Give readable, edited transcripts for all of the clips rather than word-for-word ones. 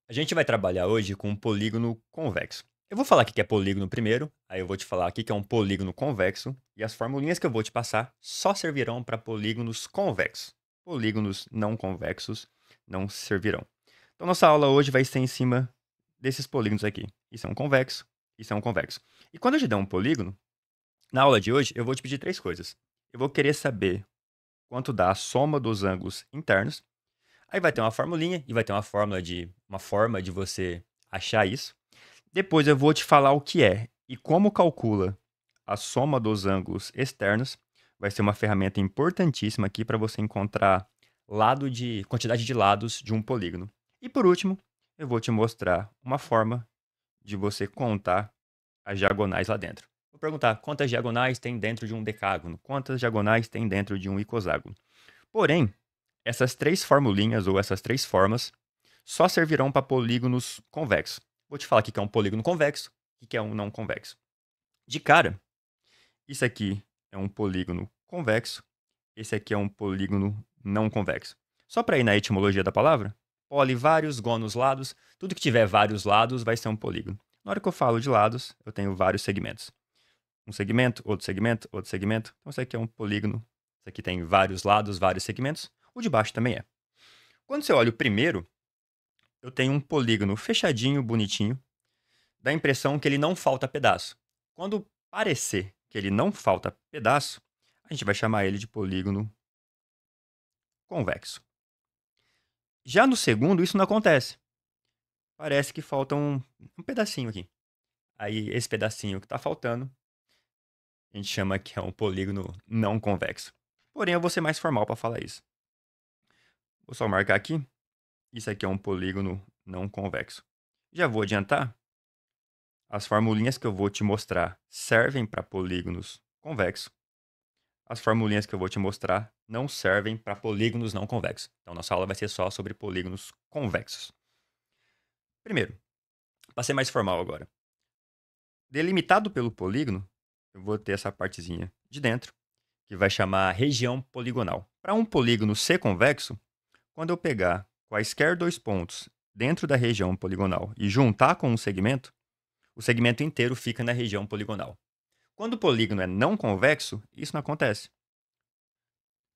A gente vai trabalhar hoje com um polígono convexo. Eu vou falar o que é polígono primeiro, aí eu vou te falar o que é um polígono convexo, e as formulinhas que eu vou te passar só servirão para polígonos convexos. Polígonos não convexos não servirão. Então, nossa aula hoje vai ser em cima desses polígonos aqui. Isso é um convexo, isso é um convexo. E quando eu te der um polígono, na aula de hoje eu vou te pedir três coisas. Eu vou querer saber quanto dá a soma dos ângulos internos. Aí vai ter uma formulinha e vai ter uma forma de você achar isso. Depois eu vou te falar o que é e como calcula a soma dos ângulos externos. Vai ser uma ferramenta importantíssima aqui para você encontrar quantidade de lados de um polígono. E por último, eu vou te mostrar uma forma de você contar as diagonais lá dentro. Vou perguntar quantas diagonais tem dentro de um decágono, quantas diagonais tem dentro de um icoságono. Porém, essas três formulinhas ou essas três formas só servirão para polígonos convexos. Vou te falar o que é um polígono convexo e o que é um não convexo. De cara, isso aqui é um polígono convexo, esse aqui é um polígono não convexo. Só para ir na etimologia da palavra, poli, vários, gonos, lados, tudo que tiver vários lados vai ser um polígono. Na hora que eu falo de lados, eu tenho vários segmentos. Um segmento, outro segmento, outro segmento. Então, isso aqui é um polígono. Isso aqui tem vários lados, vários segmentos. O de baixo também é. Quando você olha o primeiro, eu tenho um polígono fechadinho, bonitinho. Dá a impressão que ele não falta pedaço. Quando parecer que ele não falta pedaço, a gente vai chamar ele de polígono convexo. Já no segundo, isso não acontece. Parece que falta um pedacinho aqui. Aí, esse pedacinho que está faltando, a gente chama que é um polígono não convexo. Porém, eu vou ser mais formal para falar isso. Vou só marcar aqui. Isso aqui é um polígono não convexo. Já vou adiantar. As formulinhas que eu vou te mostrar servem para polígonos convexos. As formulinhas que eu vou te mostrar não servem para polígonos não convexos. Então, nossa aula vai ser só sobre polígonos convexos. Primeiro, para ser mais formal agora. Delimitado pelo polígono, eu vou ter essa partezinha de dentro, que vai chamar região poligonal. Para um polígono ser convexo, quando eu pegar quaisquer dois pontos dentro da região poligonal e juntar com um segmento, o segmento inteiro fica na região poligonal. Quando o polígono é não convexo, isso não acontece.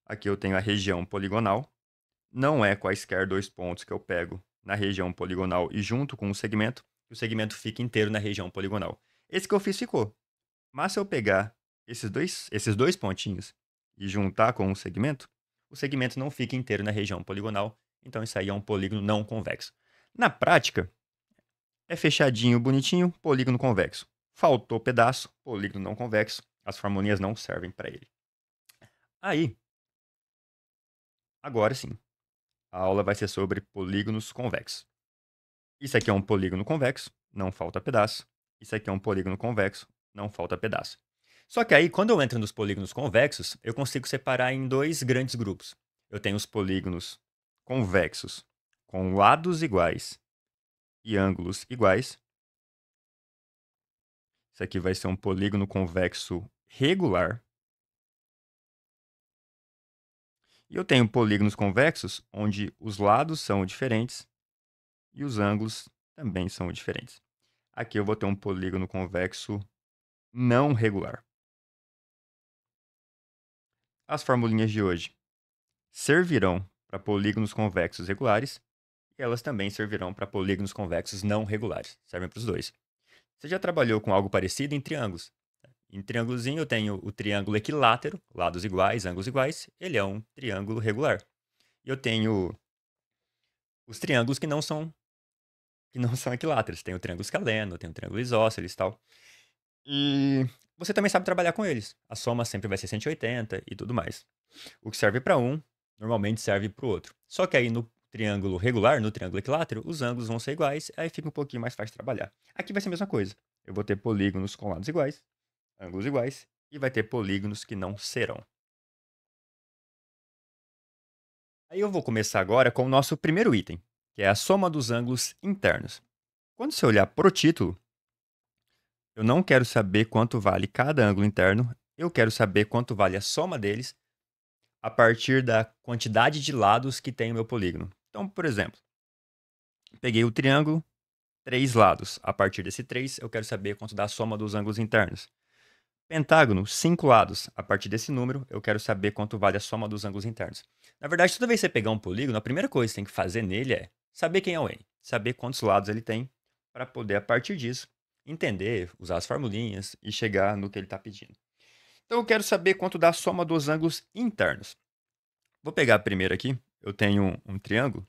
Aqui eu tenho a região poligonal, não é quaisquer dois pontos que eu pego na região poligonal e junto com o segmento fica inteiro na região poligonal. Esse que eu fiz ficou. Mas se eu pegar esses dois pontinhos e juntar com o segmento não fica inteiro na região poligonal, então isso aí é um polígono não convexo. Na prática, é fechadinho, bonitinho, polígono convexo. Faltou pedaço, polígono não convexo, as formulinhas não servem para ele. Aí, agora sim, a aula vai ser sobre polígonos convexos. Isso aqui é um polígono convexo, não falta pedaço. Isso aqui é um polígono convexo, não falta pedaço. Só que aí, quando eu entro nos polígonos convexos, eu consigo separar em dois grandes grupos. Eu tenho os polígonos convexos com lados iguais e ângulos iguais. Isso aqui vai ser um polígono convexo regular. E eu tenho polígonos convexos onde os lados são diferentes e os ângulos também são diferentes. Aqui eu vou ter um polígono convexo não regular. As formulinhas de hoje servirão para polígonos convexos regulares e elas também servirão para polígonos convexos não regulares. Servem para os dois. Você já trabalhou com algo parecido em triângulos? Em triângulozinho eu tenho o triângulo equilátero, lados iguais, ângulos iguais. Ele é um triângulo regular. E eu tenho os triângulos que não são equiláteros. Tem o triângulo escaleno, tem o triângulo isósceles e tal. E você também sabe trabalhar com eles. A soma sempre vai ser 180 e tudo mais. O que serve para um, normalmente serve para o outro. Só que aí no triângulo regular, no triângulo equilátero, os ângulos vão ser iguais, aí fica um pouquinho mais fácil de trabalhar. Aqui vai ser a mesma coisa. Eu vou ter polígonos com lados iguais, ângulos iguais, e vai ter polígonos que não serão. Aí eu vou começar agora com o nosso primeiro item, que é a soma dos ângulos internos. Quando você olhar para o título, eu não quero saber quanto vale cada ângulo interno, eu quero saber quanto vale a soma deles a partir da quantidade de lados que tem o meu polígono. Então, por exemplo, Peguei o triângulo, 3 lados. A partir desse 3, eu quero saber quanto dá a soma dos ângulos internos. Pentágono, 5 lados. A partir desse número, eu quero saber quanto vale a soma dos ângulos internos. Na verdade, toda vez que você pegar um polígono, a primeira coisa que você tem que fazer nele é saber quem é o n, saber quantos lados ele tem, para poder, a partir disso, entender, usar as formulinhas e chegar no que ele está pedindo. Então, eu quero saber quanto dá a soma dos ângulos internos. Vou pegar primeiro aqui, eu tenho um triângulo,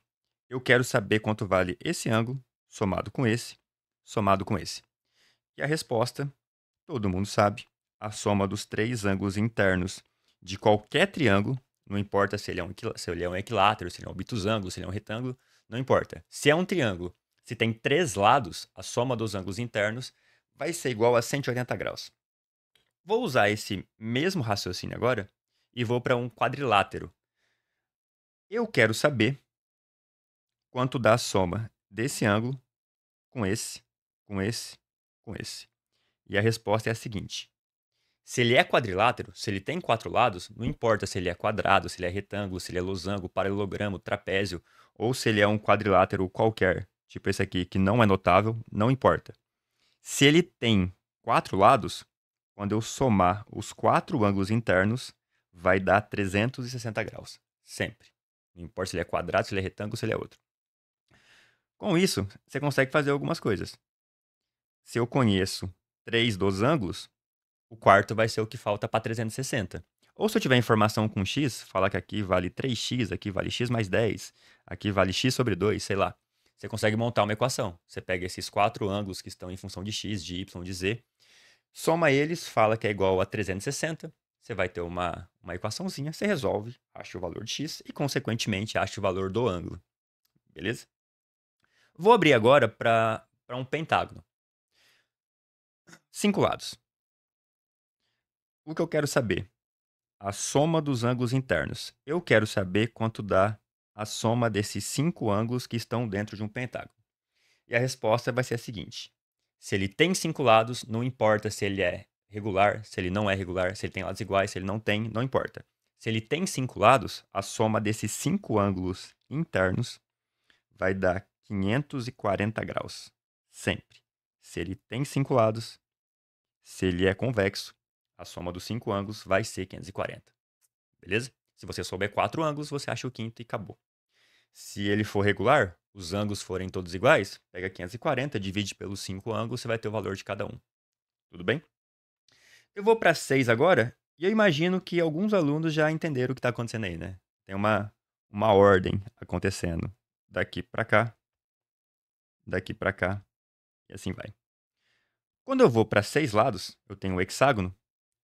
eu quero saber quanto vale esse ângulo, somado com esse, somado com esse. E a resposta, todo mundo sabe, a soma dos 3 ângulos internos de qualquer triângulo, não importa se ele é um equilátero, se ele é um obtusângulo, se ele é um retângulo, não importa. Se é um triângulo, se tem 3 lados, a soma dos ângulos internos vai ser igual a 180 graus. Vou usar esse mesmo raciocínio agora e vou para um quadrilátero. Eu quero saber quanto dá a soma desse ângulo com esse, com esse, com esse. E a resposta é a seguinte. Se ele é quadrilátero, se ele tem 4 lados, não importa se ele é quadrado, se ele é retângulo, se ele é losango, paralelogramo, trapézio, ou se ele é um quadrilátero qualquer, tipo esse aqui, que não é notável, não importa. Se ele tem 4 lados, quando eu somar os 4 ângulos internos, vai dar 360 graus. Sempre. Não importa se ele é quadrado, se ele é retângulo, se ele é outro. Com isso, você consegue fazer algumas coisas. Se eu conheço 3 dos ângulos, o quarto vai ser o que falta para 360. Ou se eu tiver informação com x, falar que aqui vale 3x, aqui vale x mais 10, aqui vale x sobre 2, sei lá. Você consegue montar uma equação. Você pega esses 4 ângulos que estão em função de x, de y, de z, soma eles, fala que é igual a 360, você vai ter uma equaçãozinha, você resolve, acha o valor de x e, consequentemente, acha o valor do ângulo. Beleza? Vou abrir agora para um pentágono. 5 lados. O que eu quero saber? A soma dos ângulos internos. Eu quero saber quanto dá a soma desses 5 ângulos que estão dentro de um pentágono. E a resposta vai ser a seguinte. Se ele tem 5 lados, não importa se ele é regular, se ele não é regular, se ele tem lados iguais, se ele não tem, não importa. Se ele tem 5 lados, a soma desses 5 ângulos internos vai dar 540 graus. Sempre. Se ele tem 5 lados, se ele é convexo, a soma dos 5 ângulos vai ser 540. Beleza? Se você souber 4 ângulos, você acha o quinto e acabou. Se ele for regular, os ângulos forem todos iguais, pega 540, divide pelos 5 ângulos, você vai ter o valor de cada um. Tudo bem? Eu vou para 6 agora, e eu imagino que alguns alunos já entenderam o que está acontecendo aí, né? Tem uma ordem acontecendo. Daqui para cá, e assim vai. Quando eu vou para 6 lados, eu tenho um hexágono,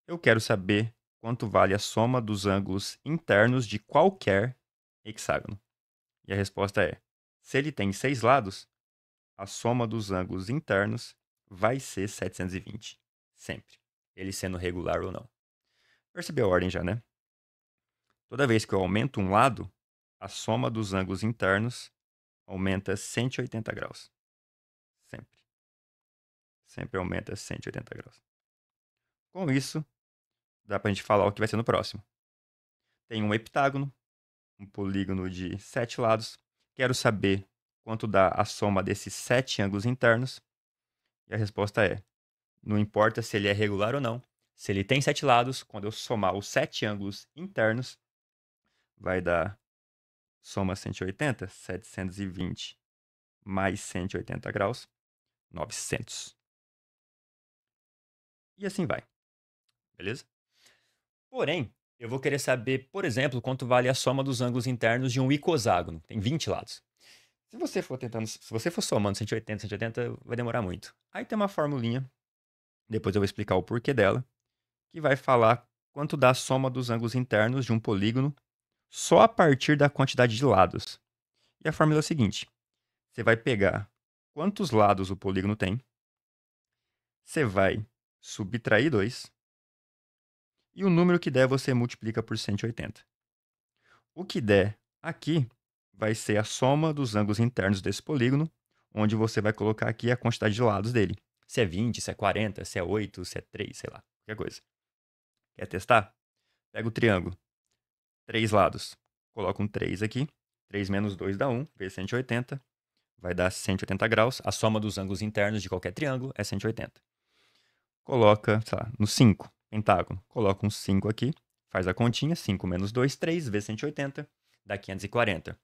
eu quero saber quanto vale a soma dos ângulos internos de qualquer hexágono. E a resposta é: se ele tem 6 lados, a soma dos ângulos internos vai ser 720. Sempre. Ele sendo regular ou não. Percebeu a ordem já, né? Toda vez que eu aumento um lado, a soma dos ângulos internos aumenta 180 graus. Sempre. Sempre aumenta 180 graus. Com isso, dá pra gente falar o que vai ser no próximo. Tem um heptágono, um polígono de 7 lados. Quero saber quanto dá a soma desses 7 ângulos internos. E a resposta é: não importa se ele é regular ou não. Se ele tem 7 lados, quando eu somar os 7 ângulos internos, vai dar soma 180, 720 mais 180 graus, 900. E assim vai, beleza? Porém, eu vou querer saber, por exemplo, quanto vale a soma dos ângulos internos de um icoságono. Tem 20 lados. Se você for somando 180, 180, vai demorar muito. Aí tem uma formulinha, depois eu vou explicar o porquê dela, que vai falar quanto dá a soma dos ângulos internos de um polígono só a partir da quantidade de lados. E a fórmula é a seguinte: você vai pegar quantos lados o polígono tem, você vai subtrair 2, e o número que der você multiplica por 180. O que der aqui vai ser a soma dos ângulos internos desse polígono, onde você vai colocar aqui a quantidade de lados dele. Se é 20, se é 40, se é 8, se é 3, sei lá, qualquer coisa. Quer testar? Pega o triângulo. 3 lados. Coloca um 3 aqui. 3 menos 2 dá 1, vezes 180. vai dar 180 graus. A soma dos ângulos internos de qualquer triângulo é 180. Coloca, sei lá, no 5, pentágono. Coloca um 5 aqui, faz a continha, 5 menos 2, 3, vezes 180, dá 540.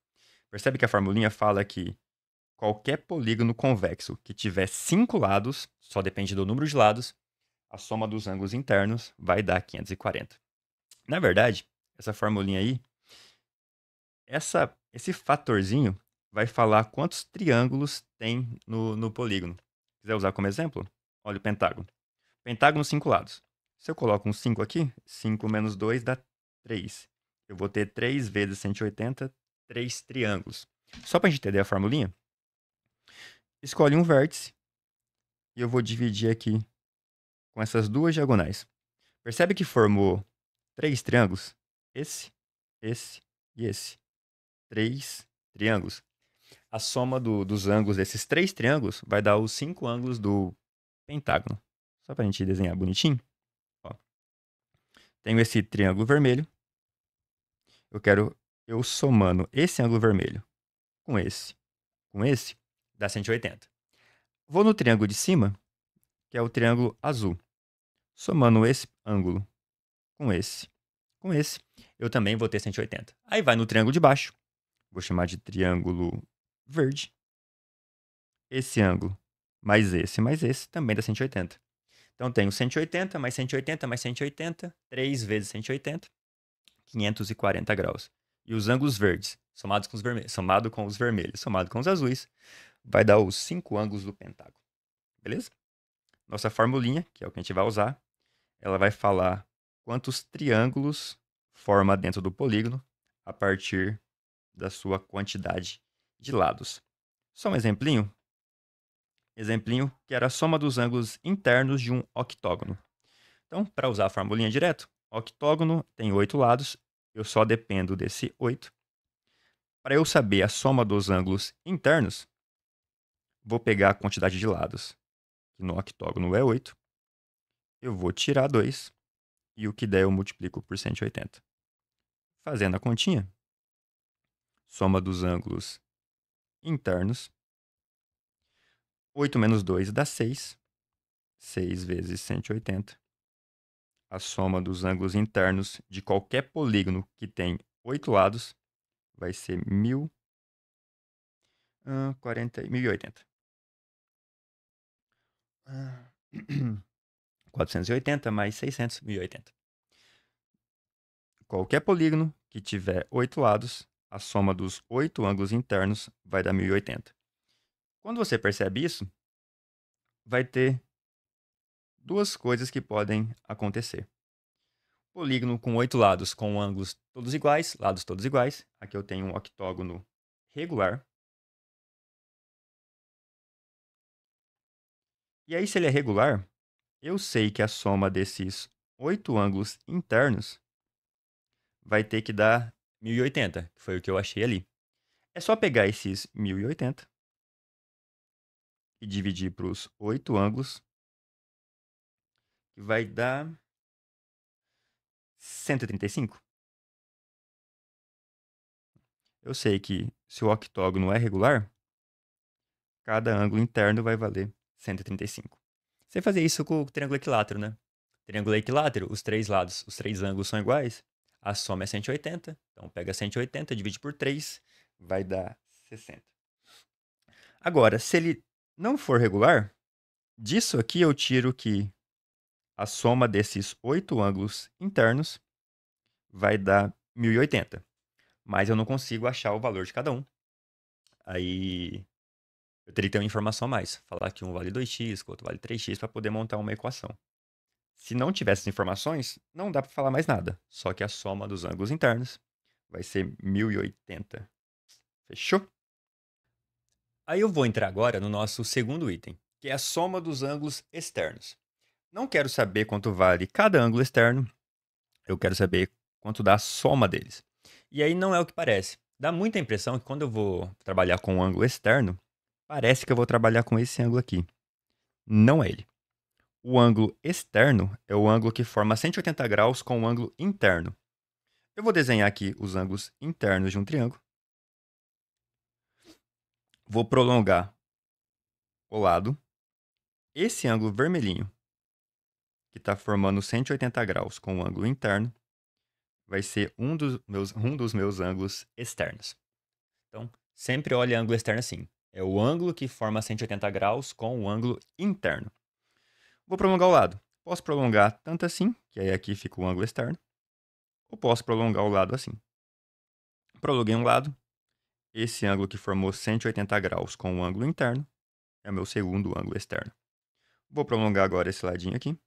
Percebe que a formulinha fala que qualquer polígono convexo que tiver 5 lados, só depende do número de lados, a soma dos ângulos internos vai dar 540. Na verdade, essa formulinha aí, esse fatorzinho vai falar quantos triângulos tem no polígono. Quiser usar como exemplo? Olha o pentágono. Pentágono, 5 lados. Se eu coloco um 5 aqui, 5 menos 2 dá 3. Eu vou ter 3 vezes 180, 3 triângulos. Só para a gente entender a formulinha, escolhe um vértice e eu vou dividir aqui com essas duas diagonais. Percebe que formou 3 triângulos? Esse e esse. 3 triângulos. A soma dos ângulos desses 3 triângulos vai dar os 5 ângulos do pentágono. Só para a gente desenhar bonitinho. Ó. Tenho esse triângulo vermelho. Eu somando esse ângulo vermelho com esse, dá 180. Vou no triângulo de cima, que é o triângulo azul. Somando esse ângulo com esse, eu também vou ter 180. Aí vai no triângulo de baixo. Vou chamar de triângulo verde. Esse ângulo mais esse também dá 180. Então, tenho 180 mais 180 mais 180, 3 vezes 180, 540 graus. E os ângulos verdes, somado com os vermelhos, somado com os azuis, vai dar os 5 ângulos do pentágono. Beleza? Nossa formulinha, que é o que a gente vai usar, ela vai falar quantos triângulos forma dentro do polígono a partir da sua quantidade de lados. Só um exemplinho. Exemplinho que era a soma dos ângulos internos de um octógono. Então, para usar a formulinha direto, octógono tem 8 lados, eu só dependo desse 8. Para eu saber a soma dos ângulos internos, vou pegar a quantidade de lados, que no octógono é 8. Eu vou tirar 2, e o que der eu multiplico por 180. Fazendo a continha, soma dos ângulos internos, 8 menos 2 dá 6. 6 vezes 180. A soma dos ângulos internos de qualquer polígono que tem 8 lados vai ser 1080. 480 mais 600, 1080. Qualquer polígono que tiver 8 lados, a soma dos 8 ângulos internos vai dar 1080. Quando você percebe isso, vai ter duas coisas que podem acontecer. Polígono com 8 lados com ângulos todos iguais, lados todos iguais. Aqui eu tenho um octógono regular. E aí, se ele é regular, eu sei que a soma desses 8 ângulos internos vai ter que dar 1080, que foi o que eu achei ali. É só pegar esses 1080 e dividir para os 8 ângulos, que vai dar 135. Eu sei que se o octógono é regular, cada ângulo interno vai valer 135. Você fazer isso com o triângulo equilátero, né? Triângulo equilátero, os 3 lados, os 3 ângulos são iguais, a soma é 180. Então, pega 180, divide por 3, vai dar 60. Agora, se ele não for regular, disso aqui eu tiro que a soma desses 8 ângulos internos vai dar 1080. Mas eu não consigo achar o valor de cada um. Aí eu teria que ter uma informação a mais. Falar que um vale 2x, que o outro vale 3x, para poder montar uma equação. Se não tivesse informações, não dá para falar mais nada. Só que a soma dos ângulos internos vai ser 1080. Fechou? Aí eu vou entrar agora no nosso segundo item, que é a soma dos ângulos externos. Não quero saber quanto vale cada ângulo externo, eu quero saber quanto dá a soma deles. E aí não é o que parece. Dá muita impressão que quando eu vou trabalhar com um ângulo externo, parece que eu vou trabalhar com esse ângulo aqui. Não é ele. O ângulo externo é o ângulo que forma 180 graus com o ângulo interno. Eu vou desenhar aqui os ângulos internos de um triângulo. Vou prolongar o lado. Esse ângulo vermelhinho, que está formando 180 graus com o ângulo interno, vai ser um dos meus ângulos externos. Então, sempre olhe ângulo externo assim. É o ângulo que forma 180 graus com o ângulo interno. Vou prolongar o lado. Posso prolongar tanto assim, que aí aqui fica o ângulo externo, ou posso prolongar o lado assim. Prolonguei um lado. Esse ângulo que formou 180 graus com o ângulo interno é o meu segundo ângulo externo. Vou prolongar agora esse ladinho aqui.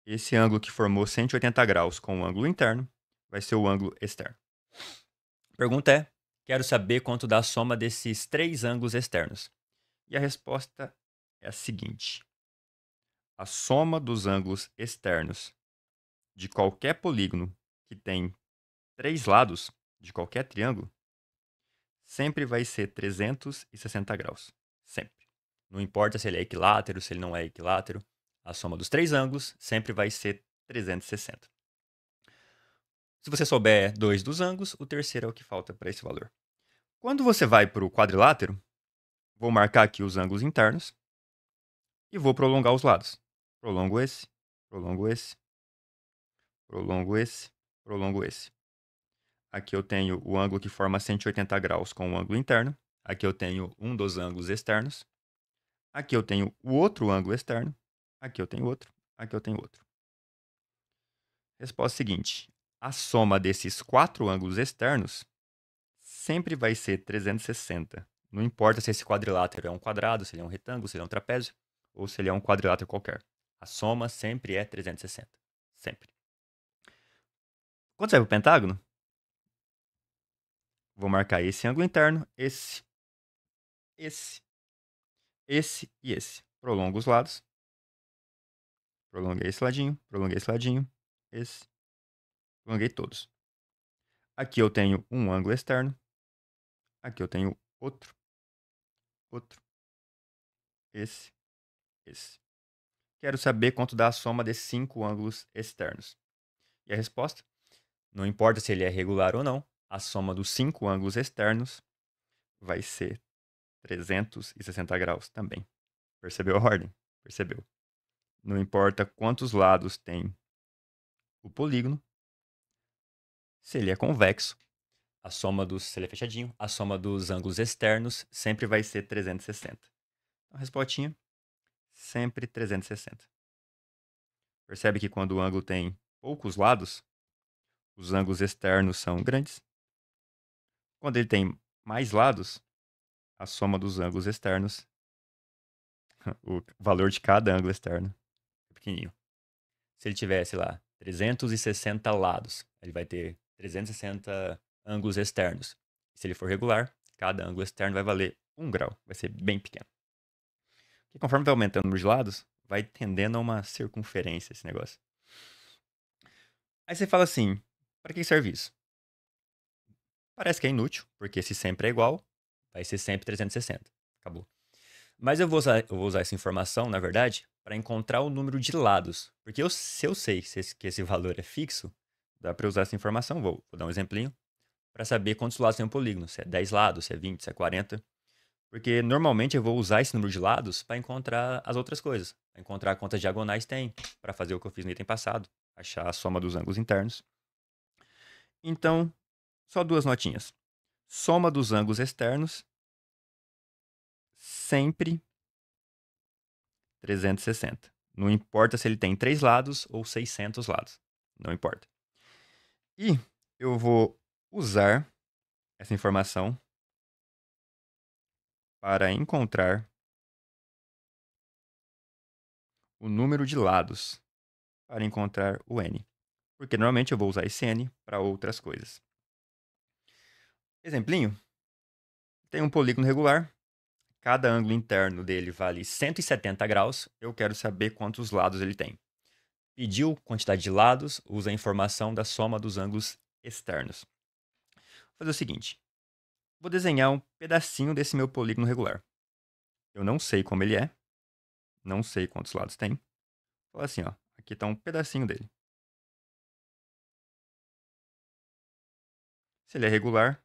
Esse ângulo que formou 180 graus com o ângulo interno vai ser o ângulo externo. Pergunta é: quero saber quanto dá a soma desses três ângulos externos. E a resposta é a seguinte: a soma dos ângulos externos de qualquer polígono que tem três lados, de qualquer triângulo, sempre vai ser 360 graus. Sempre. Não importa se ele é equilátero, se ele não é equilátero. A soma dos três ângulos sempre vai ser 360. Se você souber dois dos ângulos, o terceiro é o que falta para esse valor. Quando você vai para o quadrilátero, vou marcar aqui os ângulos internos e vou prolongar os lados. Prolongo esse, prolongo esse, prolongo esse, prolongo esse. Aqui eu tenho o ângulo que forma 180 graus com o ângulo interno. Aqui eu tenho um dos ângulos externos. Aqui eu tenho o outro ângulo externo. Aqui eu tenho outro. Aqui eu tenho outro. Resposta seguinte: a soma desses quatro ângulos externos sempre vai ser 360. Não importa se esse quadrilátero é um quadrado, se ele é um retângulo, se ele é um trapézio, ou se ele é um quadrilátero qualquer. A soma sempre é 360. Sempre. Quando sai para o pentágono, vou marcar esse ângulo interno, esse e esse. Prolongo os lados. Prolonguei esse ladinho, esse. Prolonguei todos. Aqui eu tenho um ângulo externo. Aqui eu tenho outro. Esse. Quero saber quanto dá a soma desses 5 ângulos externos. E a resposta? Não importa se ele é regular ou não, a soma dos 5 ângulos externos vai ser 360 graus também. Percebeu a ordem? Percebeu. Não importa quantos lados tem o polígono, se ele é convexo, se ele é fechadinho, a soma dos ângulos externos sempre vai ser 360. Então, a respostinha, sempre 360. Percebe que quando o ângulo tem poucos lados, os ângulos externos são grandes. Quando ele tem mais lados, a soma dos ângulos externos, o valor de cada ângulo externo é pequenininho. Se ele tiver, sei lá, 360 lados, ele vai ter 360 ângulos externos. Se ele for regular, cada ângulo externo vai valer 1 grau, vai ser bem pequeno. E conforme vai aumentando o número de lados, vai tendendo a uma circunferência esse negócio. Aí você fala assim, para que serve isso? Parece que é inútil, porque se sempre é igual, vai ser sempre 360. Acabou. Mas eu vou usar essa informação, na verdade, para encontrar o número de lados. Porque se eu sei que esse valor é fixo, dá para usar essa informação. Vou dar um exemplinho para saber quantos lados tem um polígono. Se é 10 lados, se é 20, se é 40. Porque normalmente eu vou usar esse número de lados para encontrar as outras coisas. Para encontrar quantas diagonais tem, para fazer o que eu fiz no item passado. Achar a soma dos ângulos internos. Então, só duas notinhas. Soma dos ângulos externos, sempre 360. Não importa se ele tem 3 lados ou 600 lados. Não importa. E eu vou usar essa informação para encontrar o número de lados para encontrar o n. Porque normalmente eu vou usar esse n para outras coisas. Exemplinho. Tem um polígono regular. Cada ângulo interno dele vale 170 graus. Eu quero saber quantos lados ele tem. Pediu quantidade de lados, usa a informação da soma dos ângulos externos. Vou fazer o seguinte. Vou desenhar um pedacinho desse meu polígono regular. Eu não sei como ele é. Não sei quantos lados tem. Vou falar assim, ó. Aqui está um pedacinho dele. Se ele é regular,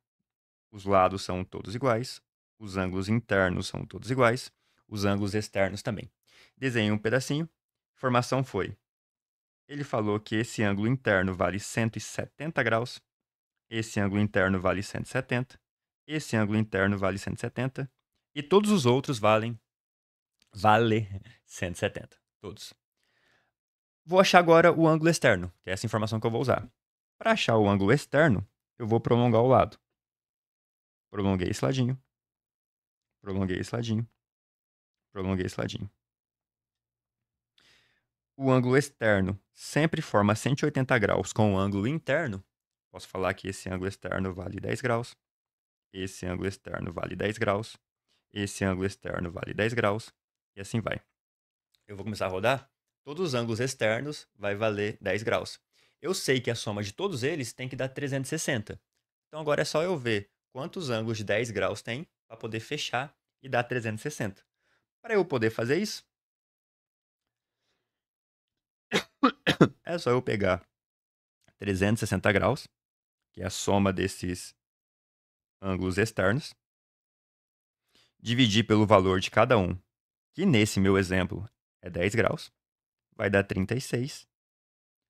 os lados são todos iguais. Os ângulos internos são todos iguais. Os ângulos externos também. Desenhei um pedacinho. Informação foi: ele falou que esse ângulo interno vale 170 graus. Esse ângulo interno vale 170. Esse ângulo interno vale 170. E todos os outros vale 170. Todos. Vou achar agora o ângulo externo, que é essa informação que eu vou usar. Para achar o ângulo externo, eu vou prolongar o lado. Prolonguei esse ladinho. Prolonguei esse ladinho. Prolonguei esse ladinho. O ângulo externo sempre forma 180 graus com o ângulo interno. Posso falar que esse ângulo externo vale 10 graus. Esse ângulo externo vale 10 graus. Esse ângulo externo vale 10 graus. E assim vai. Eu vou começar a rodar. Todos os ângulos externos vai valer 10 graus. Eu sei que a soma de todos eles tem que dar 360. Então agora é só eu ver quantos ângulos de 10 graus tem para poder fechar e dar 360. Para eu poder fazer isso, é só eu pegar 360 graus, que é a soma desses ângulos externos, dividir pelo valor de cada um, que nesse meu exemplo é 10 graus, vai dar 36,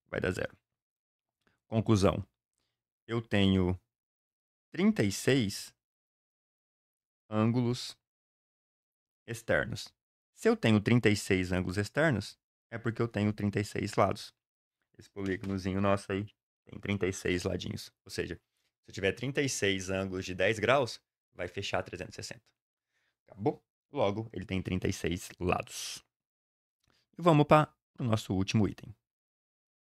vai dar zero. Conclusão: eu tenho 36 ângulos externos. Se eu tenho 36 ângulos externos, é porque eu tenho 36 lados. Esse polígonozinho nosso aí tem 36 ladinhos. Ou seja, se eu tiver 36 ângulos de 10 graus, vai fechar 360. Acabou? Logo, ele tem 36 lados. E vamos para o nosso último item.